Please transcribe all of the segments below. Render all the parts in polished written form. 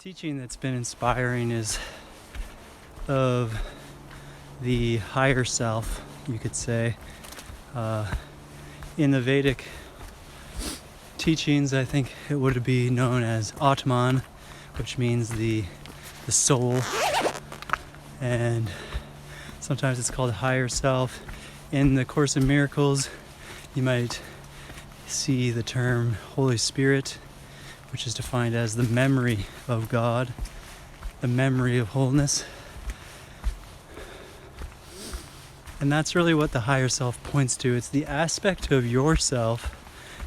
teaching that's been inspiring is of the higher self, you could say. In the Vedic teachings, I think it would be known as Atman, which means the soul, and sometimes it's called higher self. In the Course in Miracles, you might see the term Holy Spirit, which is defined as the memory of God, the memory of wholeness. And that's really what the higher self points to. It's the aspect of yourself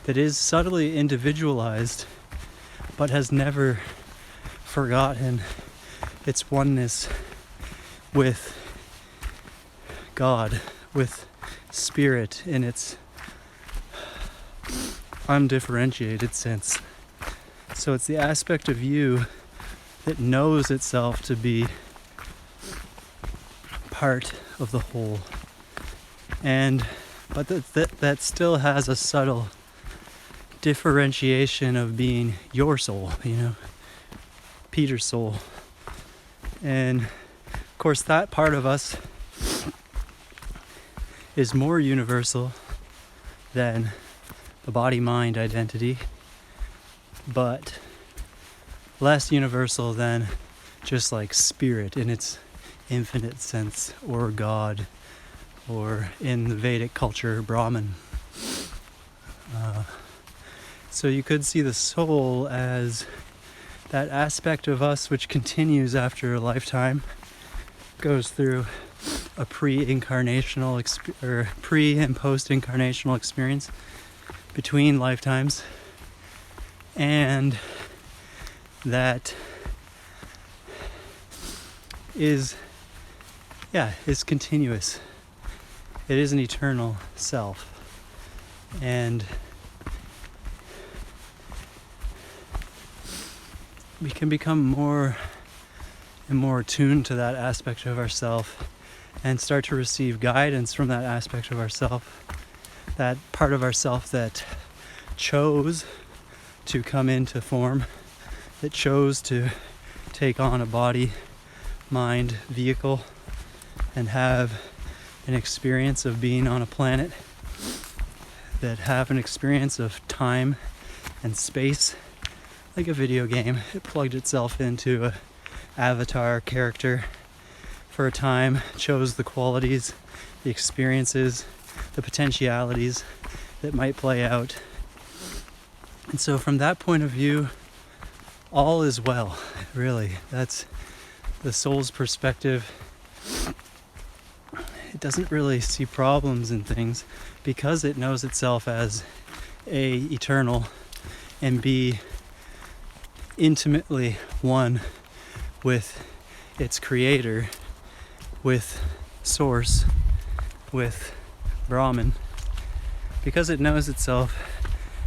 that is subtly individualized, but has never forgotten its oneness with God, with Spirit in its undifferentiated sense. So it's the aspect of you that knows itself to be part of the whole. But that still has a subtle differentiation of being your soul, Peter's soul. And of course that part of us is more universal than the body-mind identity, but less universal than just like spirit in its infinite sense, or God, or in the Vedic culture, Brahman. So you could see the soul as that aspect of us which continues after a lifetime, goes through a pre-incarnational or pre and post-incarnational experience between lifetimes, and that is continuous. It is an eternal self, and we can become more and more attuned to that aspect of ourself and start to receive guidance from that aspect of ourself, that part of ourself that chose to come into form, that chose to take on a body, mind, vehicle, and have an experience of being on a planet, that have an experience of time and space. Like a video game, it plugged itself into a avatar character for a time, chose the qualities, the experiences, the potentialities that might play out. And so from that point of view, all is well, really. That's the soul's perspective. It doesn't really see problems in things because it knows itself as A, eternal, and B, intimately one with its creator, with source, with Brahman. Because it knows itself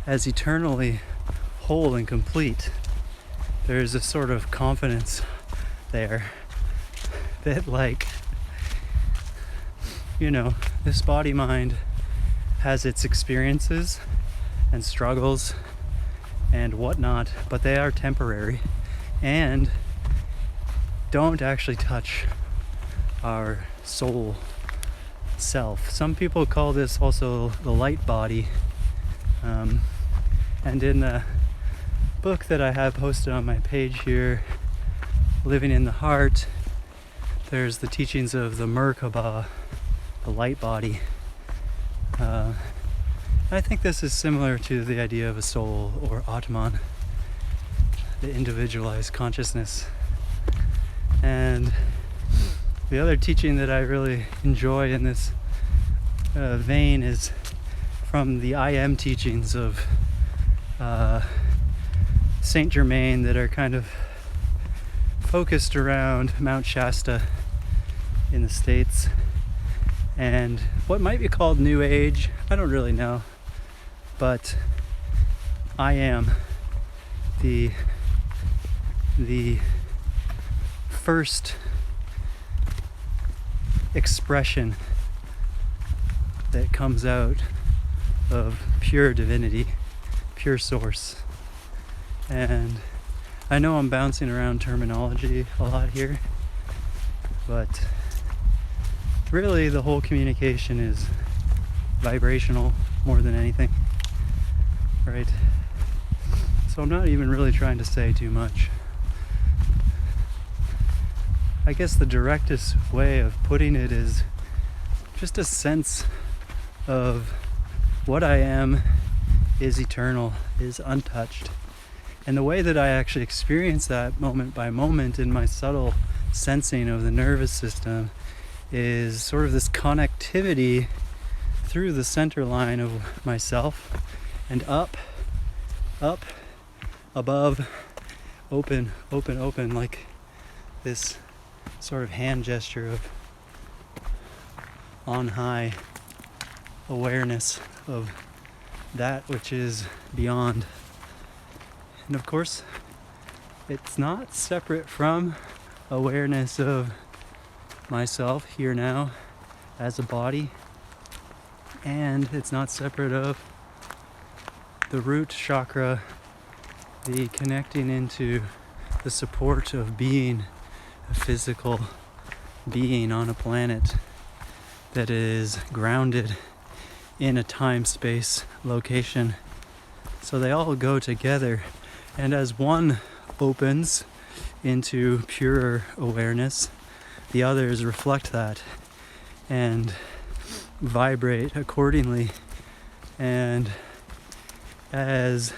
as eternally whole and complete, there's a sort of confidence there that, this body-mind has its experiences and struggles and whatnot, but they are temporary and don't actually touch our soul self. Some people call this also the light body. And in the book that I have posted on my page here, Living in the Heart, there's the teachings of the MerKaBa, the light body. I think this is similar to the idea of a soul, or Atman, the individualized consciousness. And the other teaching that I really enjoy in this vein is from the I Am teachings of St Germain, that are kind of focused around Mount Shasta in the States, and what might be called New Age. I don't really know, but I am the first expression that comes out of pure divinity, pure source. And I know I'm bouncing around terminology a lot here, but really the whole communication is vibrational more than anything, right? So I'm not even really trying to say too much. I guess the directest way of putting it is just a sense of what I am is eternal, is untouched. And the way that I actually experience that moment by moment in my subtle sensing of the nervous system is sort of this connectivity through the center line of myself and up, above, open, like this sort of hand gesture of on high awareness of that which is beyond. And of course, it's not separate from awareness of myself here now as a body, and it's not separate of the root chakra, the connecting into the support of being a physical being on a planet that is grounded in a time-space location. So they all go together. And as one opens into purer awareness, the others reflect that and vibrate accordingly. And as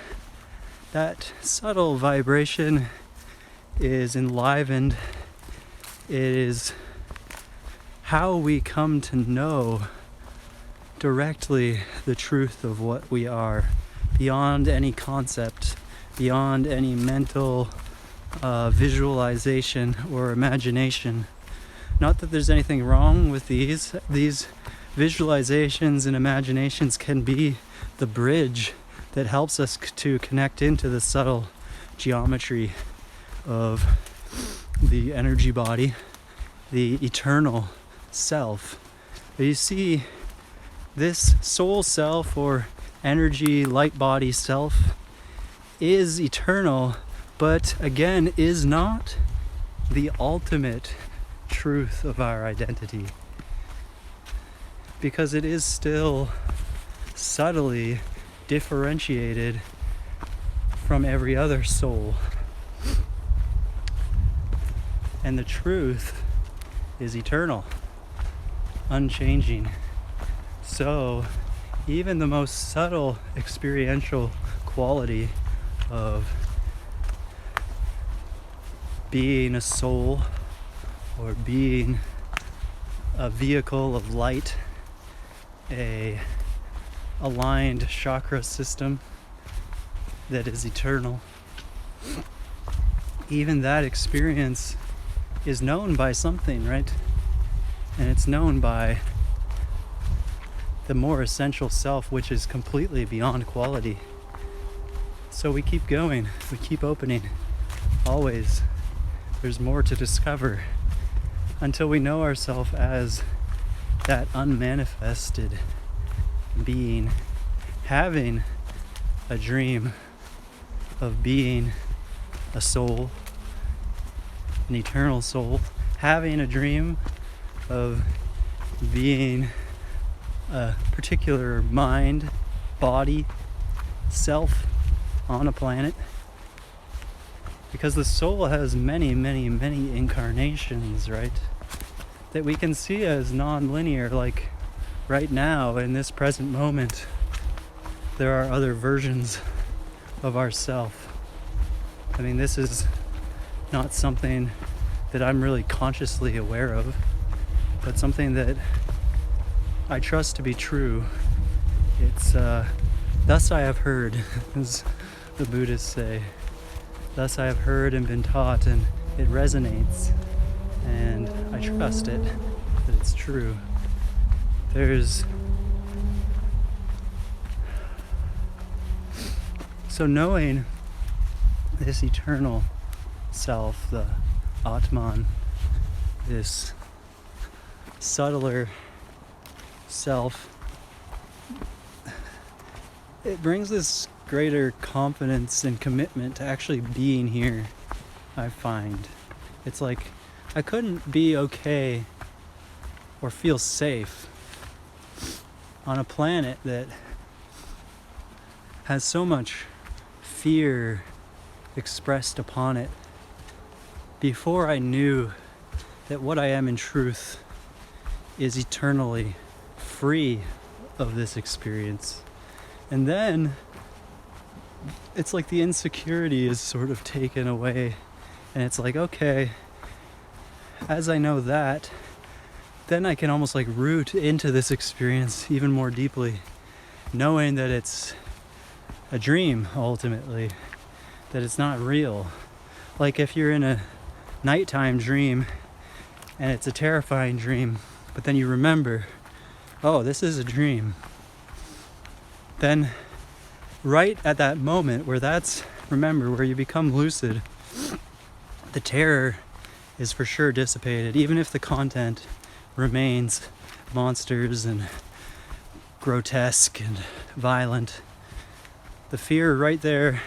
that subtle vibration is enlivened, it is how we come to know directly the truth of what we are, beyond any concept, beyond any mental visualization or imagination. Not that there's anything wrong with these visualizations and imaginations can be the bridge that helps us to connect into the subtle geometry of the energy body, the eternal self. But you see, this soul self or energy light body self is eternal, but again is not the ultimate truth of our identity, because it is still subtly differentiated from every other soul. And the truth is eternal, unchanging. So even the most subtle experiential quality of being a soul or being a vehicle of light, a aligned chakra system that is eternal, even that experience is known by something, right? And it's known by the more essential self, which is completely beyond quality. So we keep going, we keep opening, always. There's more to discover until we know ourselves as that unmanifested being, having a dream of being a soul, an eternal soul, having a dream of being a particular mind, body, self on a planet. Because the soul has many, many, many incarnations, right? That we can see as non-linear, like right now in this present moment, there are other versions of ourself. I mean, this is not something that I'm really consciously aware of, but something that I trust to be true. It's thus I have heard, as the Buddhists say. Thus I have heard and been taught, and it resonates, and I trust it, that it's true. So knowing this eternal self, the Atman, this subtler self, it brings this greater confidence and commitment to actually being here I find. It's like I couldn't be okay or feel safe on a planet that has so much fear expressed upon it before I knew that what I am in truth is eternally free of this experience. And then it's like the insecurity is sort of taken away, and it's like, okay, as I know that, then I can almost like root into this experience even more deeply, knowing that it's a dream ultimately, that it's not real. Like if you're in a nighttime dream and it's a terrifying dream, but then you remember, oh, this is a dream, then right at that moment where where you become lucid, the terror is for sure dissipated, even if the content remains monsters and grotesque and violent. The fear right there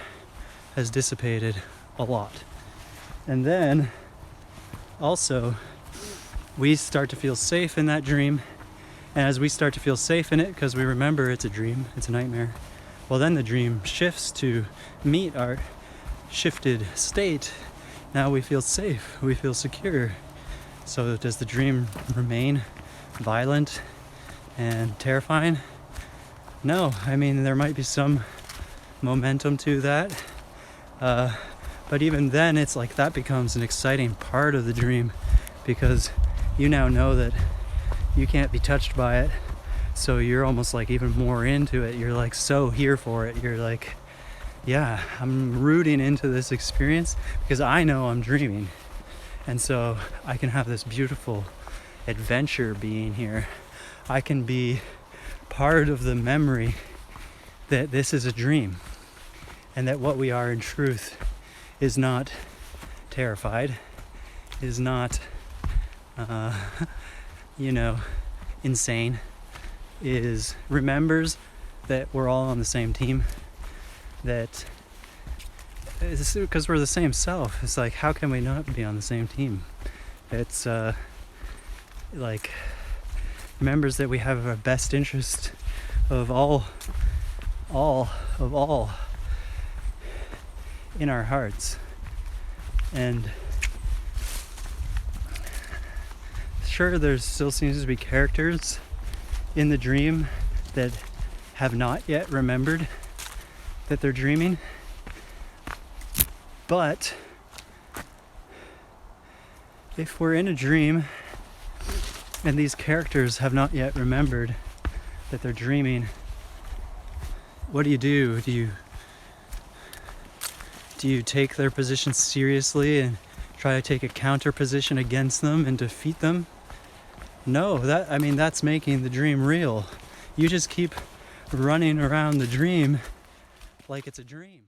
has dissipated a lot. And then also we start to feel safe in that dream, and as we start to feel safe in it because we remember it's a dream, it's a nightmare, well then the dream shifts to meet our shifted state. Now we feel safe, we feel secure. So does the dream remain violent and terrifying? No, I mean there might be some momentum to that, but even then it's like that becomes an exciting part of the dream, because you now know that you can't be touched by it, so you're almost like even more into it. You're like so here for it. You're like, yeah, I'm rooting into this experience because I know I'm dreaming, and so I can have this beautiful adventure being here. I can be part of the memory that this is a dream, and that what we are in truth is not terrified, is not insane, remembers that we're all on the same team, that it's because we're the same self. It's like, how can we not be on the same team? It's like remembers that we have our best interest of all in our hearts. And sure, there still seems to be characters in the dream that have not yet remembered that they're dreaming, but if we're in a dream and these characters have not yet remembered that they're dreaming, what do you do? Do you take their position seriously and try to take a counter position against them and defeat them? No, that's making the dream real. You just keep running around the dream like it's a dream.